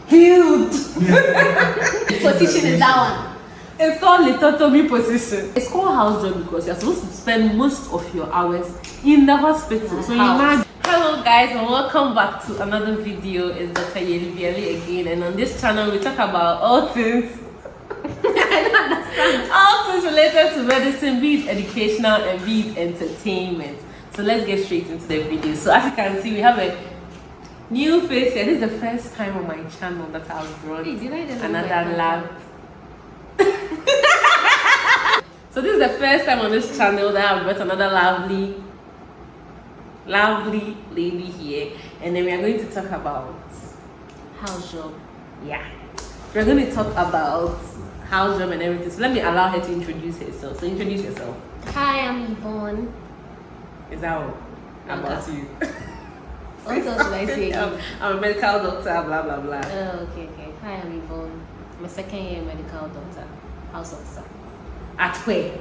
Healed. Position is that one. It's called lithotomy position. It's called house job because you're supposed to spend most of your hours in the hospital. So you imagine. Hello guys and welcome back to another video. It's Dr. Yelivieli again, and on this channel we talk about all things all things related to medicine, be it educational and be it entertainment. So let's get straight into the video. So as you can see, we have a new face here. This is the first time on my channel that I've brought another lab. So this is the first time on this channel that I've brought another lovely lady here, and then we are going to talk about house job. Yeah, we're going to talk about house job and everything. So let me allow her to introduce herself. So introduce yourself. Hi, I'm Yvonne. Is that all about you? What else should I say? I'm a medical doctor, blah blah blah. Oh, okay. Hi, I'm Yvonne. I'm a second year medical doctor, house officer. At where?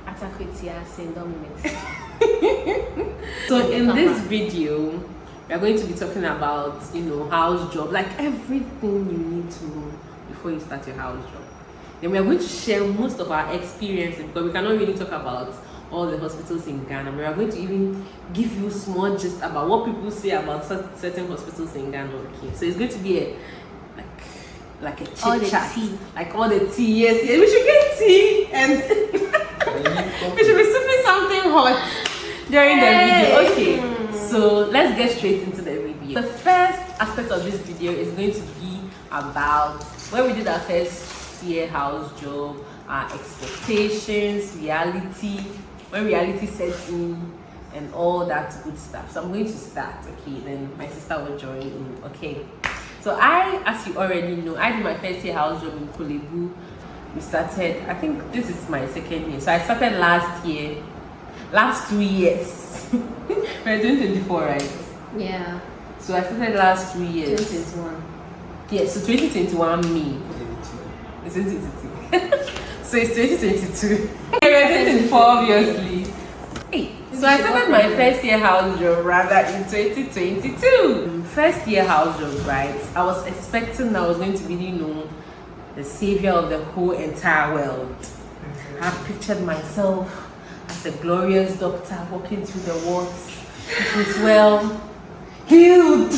At Akwitia, St. Dominic's. So in this video, we are going to be talking about, house job, like everything you need to know before you start your house job. Then we are going to share most of our experiences because we cannot really talk about all the hospitals in Ghana. We are going to even give you small gist about what people say about certain hospitals in Ghana. Okay, so it's going to be like a chit chat, like all the tea. Yes, we should get tea and we should be sipping something hot during the video. Okay, so let's get straight into the video. The first aspect of this video is going to be about when we did our first year house job, our expectations, reality, when reality sets in, and all that good stuff. So I'm going to start, okay, then my sister will join in, okay. So as you already know, I did my first year house job in Kolebu. We started, I think this is my second year. So I started last 2 years. We're doing 24, right? Yeah. So I started last 2 years. 2021. Yes, so 2021 me. It's 2022. So it's 2022. We're doing 24 obviously. Hey, so I started my first year house job rather in 2022. First year house job, right? I was expecting that I was going to be, the savior of the whole entire world. I pictured myself as a glorious doctor walking through the wards. It was well healed.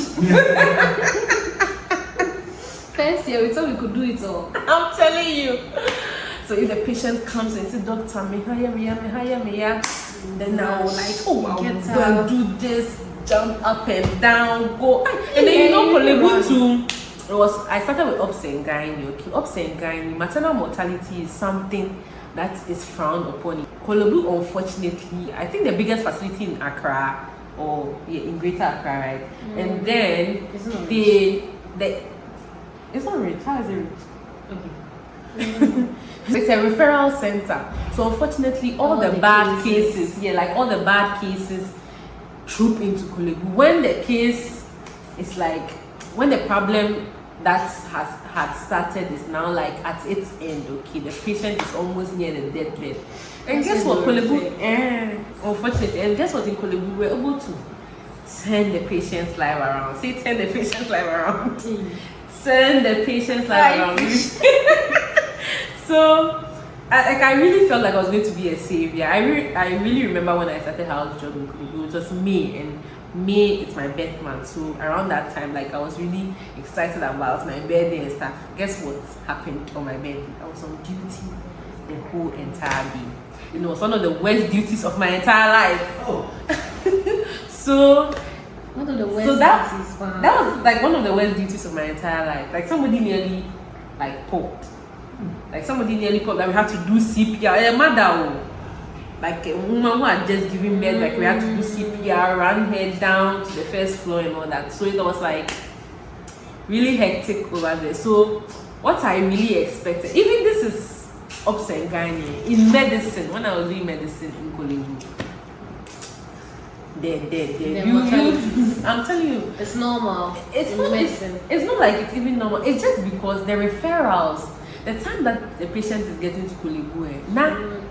First year, we thought we could do it all. I'm telling you. So if the patient comes and says, "Doctor, me hire me, then I will I'll go and do this, jump up and down, go. And then Kolebu too. I started with obs and gynae. Okay, obs and gynae, maternal mortality is something that is frowned upon. Kolebu, unfortunately, I think the biggest facility in Accra in Greater Accra, right? And then it's not rich. How is it rich? Okay. It's a referral center. So unfortunately, all the bad cases, all the bad cases troop into Kolebu. When the case is when the problem that had started is now at its end, okay, the patient is almost near the deathbed. And guess what, Kolebu? Unfortunately, and guess what, in Kolebu, we're able to turn the patient's life around. Say, turn the patient's life around. Turn the patient's life around. So, I really felt like I was going to be a savior. I really remember when I started house job in Kolebu. It was May, and May is my birth month. So around that time, I was really excited about my birthday and stuff. Guess what happened on my birthday? I was on duty the whole entire day. It was one of the worst duties of my entire life. Oh. So one of the worst duties. That was one of the worst duties of my entire life. Somebody nearly popped. Somebody nearly popped that we had to do CPR. A mother, a woman who had just given birth, we had to do CPR, run her down to the first floor and all that. So it was really hectic over there. So what I really expected, even this is obs and gynae in medicine, when I was doing medicine in Kolebu. I'm telling you, it's normal. It's medicine. It's not like it's even normal. It's just because the referrals, the time that the patient is getting to Kolebu,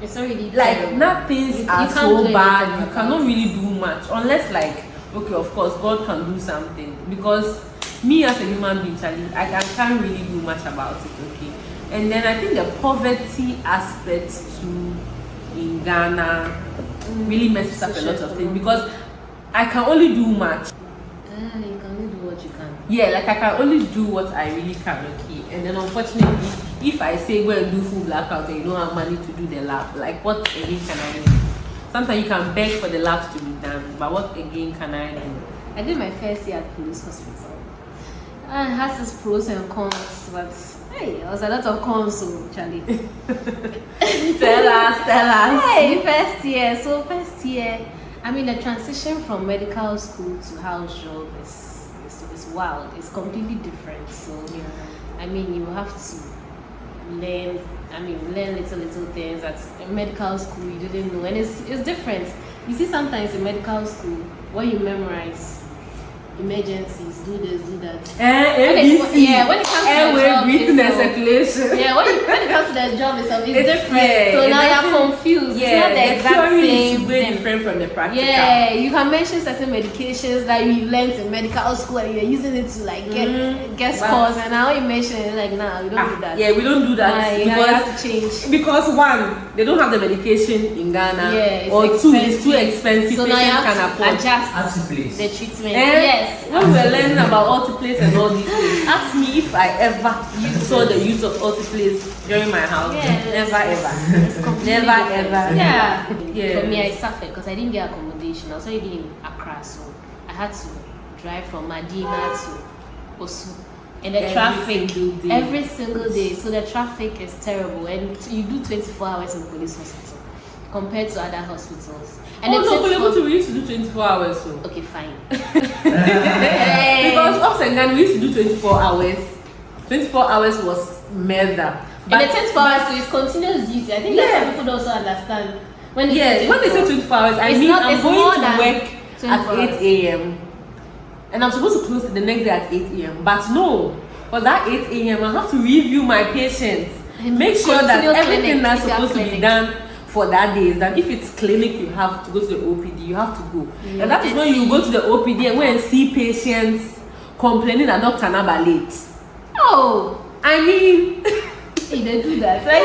it's already not things are so bad. You cannot really do much unless okay, of course, God can do something, because me as a human being, Charlie, I can't really do much about it, okay? And then I think the poverty aspect too in Ghana really messes up a lot of things, because I can only do much. You can only do what you can. Yeah, like I can only do what I really can, okay? And then unfortunately, if I say go and do full blackout and you don't have money to do the lab, like what again can I do? Sometimes you can beg for the labs to be done, but what again can I do? I did my first year at police hospital. And it has its pros and cons, but hey, there was a lot of cons, so Charlie. Tell us. Hey, first year, I mean, the transition from medical school to house job is wild. It's completely different. So, I mean, you have to learn little things that in medical school you didn't know, and it's different. You see, sometimes in medical school, when you memorize emergencies, do this, do that. ABC. When it comes to airway, the job, breathing and circulation. Yeah, when it comes to the job itself, it's different. Yeah, so now you're confused. Yeah, it's not the exact theory same is way thing. different from the practical. Yeah, you can mention certain medications that you learned in medical school and you're using it to like get scores, and now you mention it like, nah, we don't do that. Yeah, we don't do that You have to change. Because one, they don't have the medication in Ghana, Yeah, or it's two, it's too expensive. So now you Patients have can to afford. adjust Please. the treatment. And Yes. when we were learning about Altiplace and all these things, ask me if I ever saw the use of Altiplace during my house. Yeah, Never ever. It's completely Never different. ever. Yeah. For me, I suffered because I didn't get accommodation. I was already in Accra, so I had to drive from Medina to Osu. And the traffic every single day. So the traffic is terrible, and you do 24 hours in police hospital compared to other hospitals. And we used to do 24 hours. So. Okay, fine. Because ups and downs, we used to do 24 hours. 24 hours was murder. But the 24 hours is continuous duty. I think that's what people also understand. When they say 24 hours, I mean I'm going to work at 8 a.m. and I'm supposed to close the next day at 8 a.m. But no, for that 8 a.m. I have to review my patients, make sure that everything that's supposed to be done for that day is done. If it's clinic, you have to go to the OPD, you have to go. And that is when you go to the OPD and go and see patients complaining that Dr. Naba late. Oh, I mean, they do that. Like,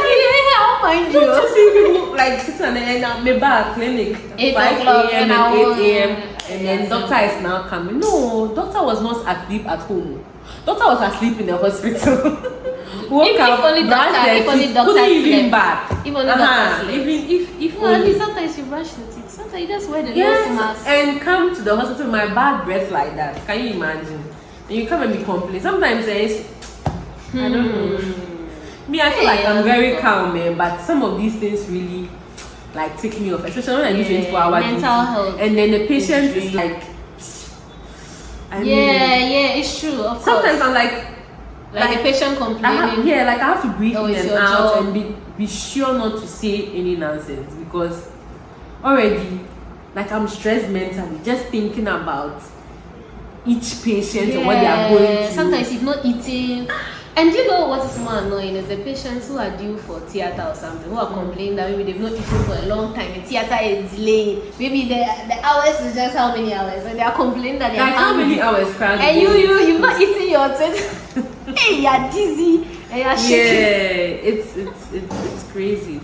how mind you? Don't you see people like sitting and maybe at clinic 5 a.m. and 8 a.m. and then doctor is now coming. No, doctor was not asleep at home. Doctor was asleep in the hospital. If only doctor couldn't even slept. bath. If only doctor slept. Even if Well, at only. least sometimes you brush your teeth. Sometimes you just wear the nose Yes, mask. and come to the hospital with my bad breath like that. Can you imagine? And you come and be complaining. Sometimes there's, I don't know. Me, I feel like I'm very calm, man, but some of these things really like take me off, especially when I do 24 hours mental duty. health. And then the patient is like, I mean, it's true. Of sometimes course. I'm like a patient complaining. I have to breathe in it's and your out job. and be sure not to say any nonsense, because already, like, I'm stressed mentally just thinking about each patient and what they are going through. Sometimes you've not eating. And you know what is more annoying is the patients who are due for theatre or something, who are complaining that maybe they've not eaten for a long time, the theatre is delayed, maybe the hours is just how many hours, and they are complaining that they are like how many hours crying? and you've not eaten your hey, you're dizzy and you're shaking. It's crazy.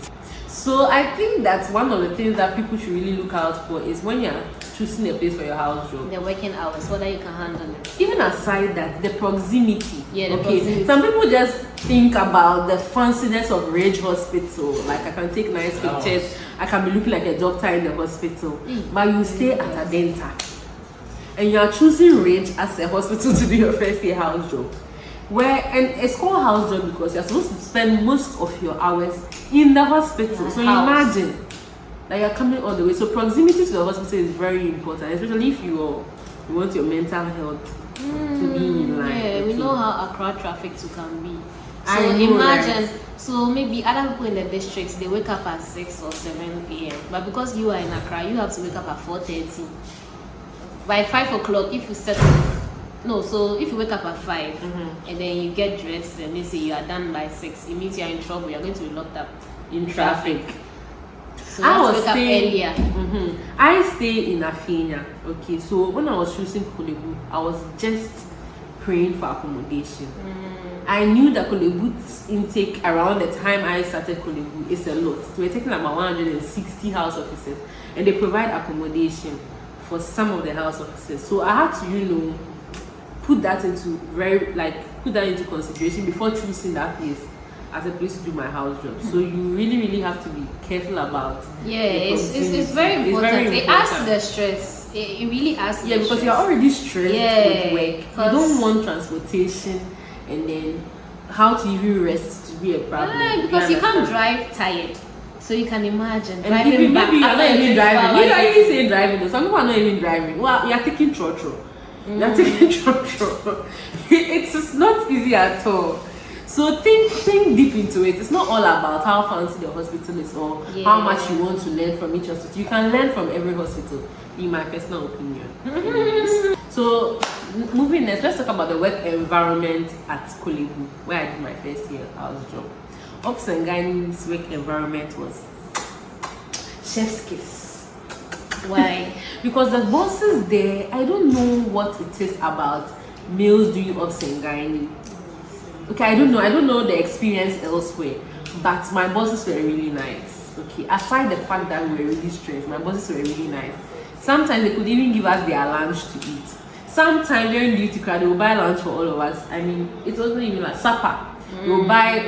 So I think that's one of the things that people should really look out for is when you're choosing a place for your house job. The working hours, whether you can handle it. Even aside that, the proximity. Yeah, the proximity. Some people just think about the fanciness of Rage Hospital. Like, I can take nice pictures, I can be looking like a doctor in the hospital. But you stay at a dental. And you are choosing Rage as a hospital to do your first year house job. And it's called house job because you're supposed to spend most of your hours in the hospital. So imagine that you're coming all the way. So proximity to the hospital is very important, especially if you want your mental health to be in line. Yeah, we know how Accra traffic too can be. So I know, imagine, right? so maybe other people in the districts, they wake up at 6 or 7 a.m. But because you are in Accra, you have to wake up at 4:30. By 5 o'clock, if you set off, so if you wake up at 5 and then you get dressed and they say you are done by 6, it means you are in trouble, you're going to be locked up In traffic. So you have to wake up earlier. I stay in Afenia. Okay, so when I was choosing Kolebu, I was just praying for accommodation. I knew that Kolebu's intake around the time I started Kolebu is a lot. So we're taking about 160 house officers, and they provide accommodation for some of the house officers. So I had to, put that into consideration before choosing that place as a place to do my house job. So you really have to be careful about. It's very important. It adds to the stress. It really adds to the because stress. you're already stressed with work. You don't want transportation and then how to even rest to be a problem. Because you can't drive tired. So you can imagine and driving back. Maybe you're not even driving. You're not even saying driving. Though. Some people are not even driving. Well, you're taking trotro. You're taking trotro. It's not easy at all. So think deep into it. It's not all about how fancy the hospital is or how much you want to learn from each hospital. You can learn from every hospital, in my personal opinion. So moving next, let's talk about the work environment at Kolebu, where I did my first year house job. Ops and Gynae's work environment was chef's kiss. Why? Because the bosses there, I don't know what it is about males doing ops and gynae. Okay, I don't know the experience elsewhere, but my bosses were really nice. Okay, aside the fact that we were really stressed, my bosses were really nice. Sometimes they could even give us their lunch to eat. Sometimes during duty crowd, they will buy lunch for all of us. I mean, it wasn't even like supper. We'll buy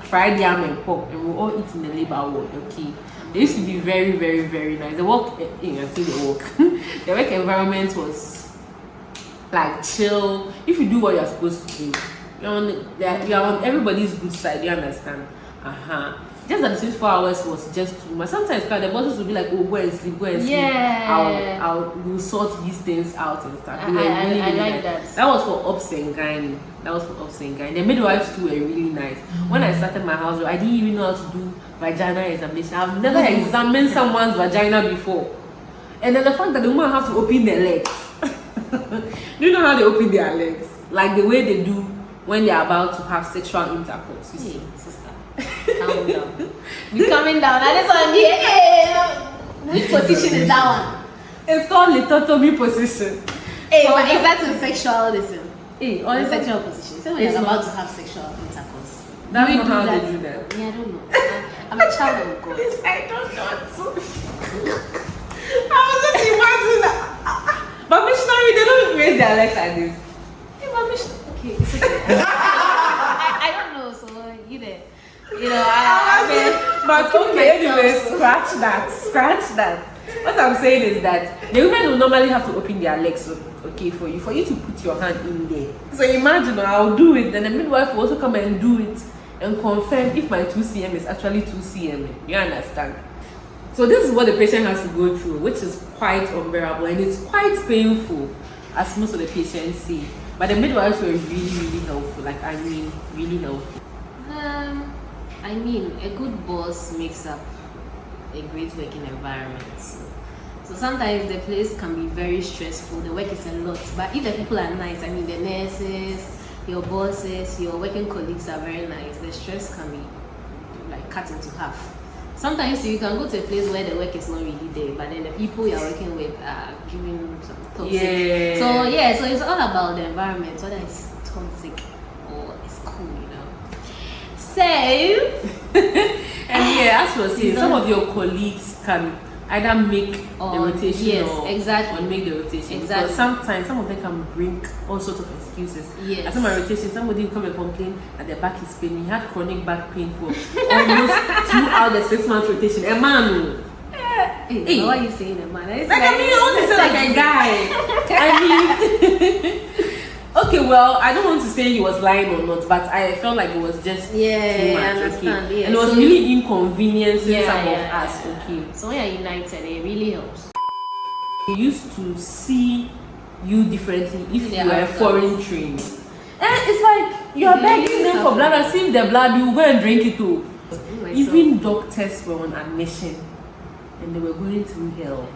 fried yam and pork, and we'll all eat in the labor ward. Okay, they used to be very nice. The work, the work environment was like chill. If you do what you're supposed to do, you're on everybody's good side. You understand? Just that the 24 hours was just too much. Sometimes the bosses would be like, "Oh, go and sleep, go and sleep." We'll sort these things out and stuff. I like that. That was for ops and gynae. The midwives too were really nice. When I started my house job, I didn't even know how to do vagina examination. I've never examined someone's vagina before. And then the fact that the woman have to open their legs. Do you know how they open their legs? Like the way they do when they're about to have sexual intercourse. You see, sister. Calm down. Be coming down. I just want to be which position is that one? It's called lithotomy position. But is that a sexual listen? On a sexual position. So when you're about to have sexual intercourse. That's not how they do that. Yeah, I don't know. I'm a child of God. I don't know. I was just imagining that. But missionary, they don't raise their legs like this. Okay, it's okay. I don't know, so but okay, anyway, scratch that. What I'm saying is that the women will normally have to open their legs, okay, for you to put your hand in there. So imagine, I'll do it, then the midwife will also come and do it and confirm if my 2 cm is actually 2 cm. You understand? So this is what the patient has to go through, which is quite unbearable and it's quite painful, as most of the patients say. But the midwives were really helpful. Really helpful. A good boss makes up a great working environment. So sometimes the place can be very stressful. The work is a lot. But if the people are nice, the nurses, your bosses, your working colleagues are very nice, the stress can be cut into half. Sometimes you can go to a place where the work is not really there, but then the people you're working with are giving some toxic. So it's all about the environment, whether it's toxic or it's cool, So and as you were saying, some of your colleagues can either make the rotation or make the rotation. Exactly. Because sometimes some of them can bring all sorts of excuses. Yes. After my rotation, somebody will come and complain that their back is paining. He had chronic back pain for almost throughout the 6-month rotation. A man. Hey, why are you saying a man? I want to say like a guy. Okay, well, I don't want to say he was lying or not, but I felt like it was just too much. I understand. Okay? And it was really inconveniencing some of us. Okay. So when you're united, it really helps. They used to see you differently if you were foreign trained. And it's like you're begging them for blood, and see the blood, you go and drink it too. Even doctors were on admission and they were going through hell.